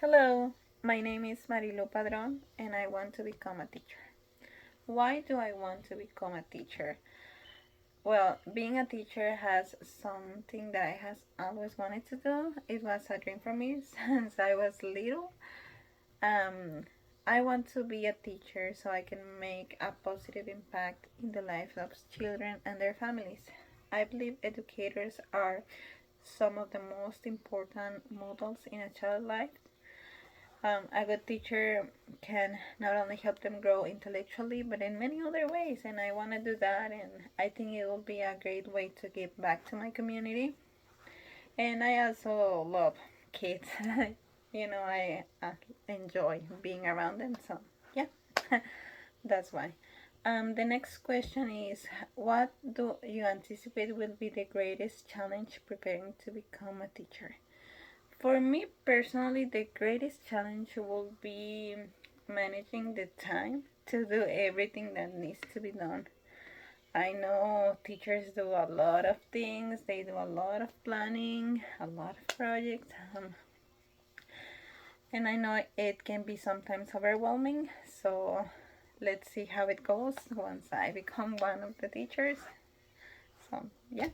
Hello, my name is Marilu Padron and I want to become a teacher. Why do I want to become a teacher? Well, being a teacher has something that I has always wanted to do. It was a dream for me since I was little. Um, I want to be a teacher so I can make a positive impact in the lives of children and their families. I believe educators are some of the most important models in a child's life. A good teacher can not only help them grow intellectually, but in many other ways. And I want to do that. And I think it will be a great way to give back to my community. And I also love kids. I enjoy being around them. So, yeah, that's why. The next question is, what do you anticipate will be the greatest challenge preparing to become a teacher? For me personally, the greatest challenge will be managing the time to do everything that needs to be done. I know teachers do a lot of things, they do a lot of planning, a lot of projects, and I know it can be sometimes overwhelming. So let's see how it goes once I become one of the teachers. So, yeah.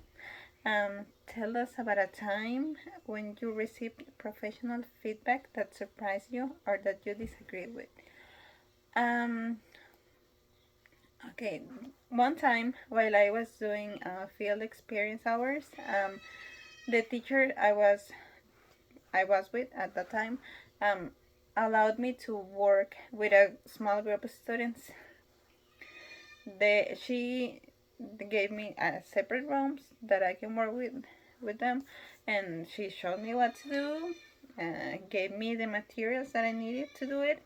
Tell us about a time when you received professional feedback that surprised you or that you disagreed with. Um, okay, one time while I was doing field experience hours, the teacher I was with at that time um, allowed me to work with a small group of students. She gave me separate rooms that I can work with them, and she showed me what to do, gave me the materials that I needed to do it,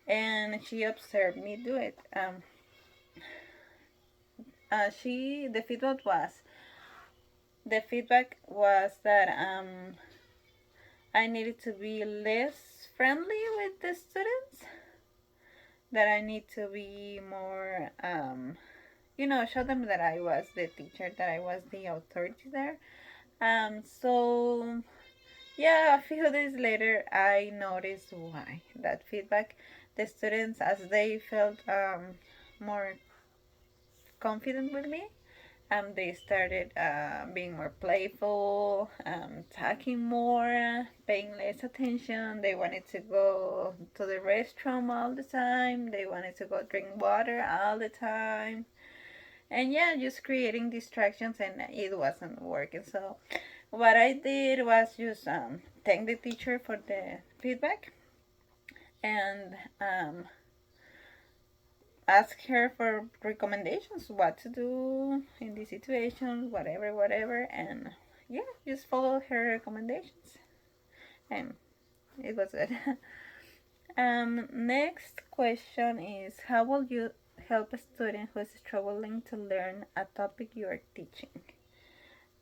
and she observed me do it. She the feedback was that I needed to be less friendly with the students, that I need to be more show them that I was the teacher, that I was the authority there. So yeah, a few days later, I noticed why that feedback. The students, as they felt more confident with me, they started being more playful, talking more, paying less attention. They wanted to go to the restroom all the time. They wanted to go drink water all the time. And yeah, just creating distractions, and it wasn't working. So what I did was just thank the teacher for the feedback and ask her for recommendations, what to do in these situations, whatever, and yeah, just follow her recommendations, and it was good. Next question is, how will you help a student who is struggling to learn a topic you are teaching?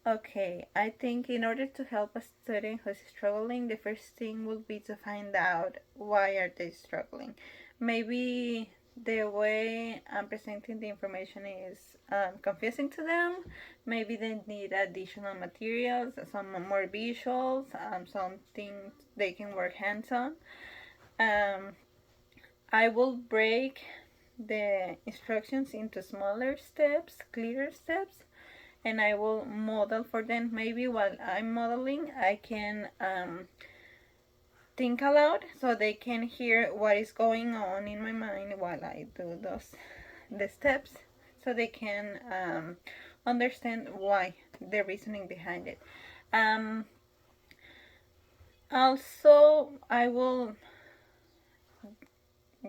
Okay, I think in order to help a student who's struggling, the first thing would be to find out why are they struggling. Maybe the way I'm presenting the information is confusing to them. Maybe they need additional materials, some more visuals, something they can work hands-on. Um, I will break the instructions into smaller steps, clearer steps, and I will model for them. Maybe while I'm modeling, I can think aloud so they can hear what is going on in my mind while I do the steps, so they can understand why the reasoning behind it. Also, I will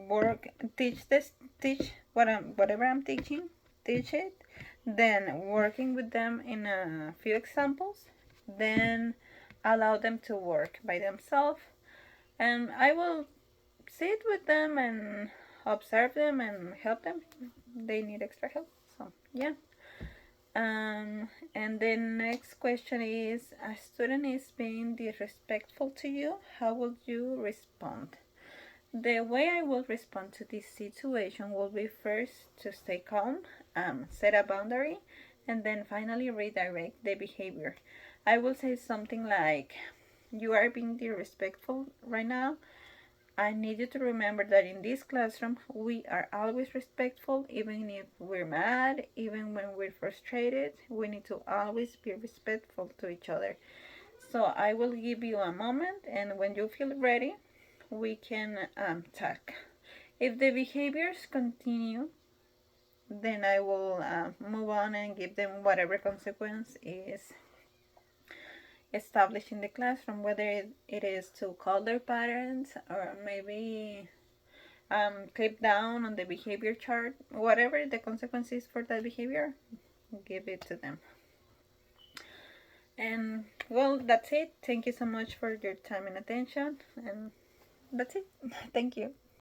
work teach whatever I'm teaching, teach it, then working with them in a few examples, then allow them to work by themselves, and I will sit with them and observe them and help them if they need extra help. So yeah. And the next question is, a student is being disrespectful to you, how would you respond? The way I will respond to this situation will be first to stay calm, set a boundary, and then finally redirect the behavior. I will say something like, you are being disrespectful right now, I need you to remember that in this classroom, we are always respectful, even if we're mad, even when we're frustrated. We need to always be respectful to each other. So I will give you a moment, and when you feel ready, we can talk. If the behaviors continue, then I will move on and give them whatever consequence is established in the classroom, whether it is to call their parents or maybe clip down on the behavior chart, whatever the consequences for that behavior, give it to them. And well, that's it. Thank you so much for your time and attention. And that's it. Thank you.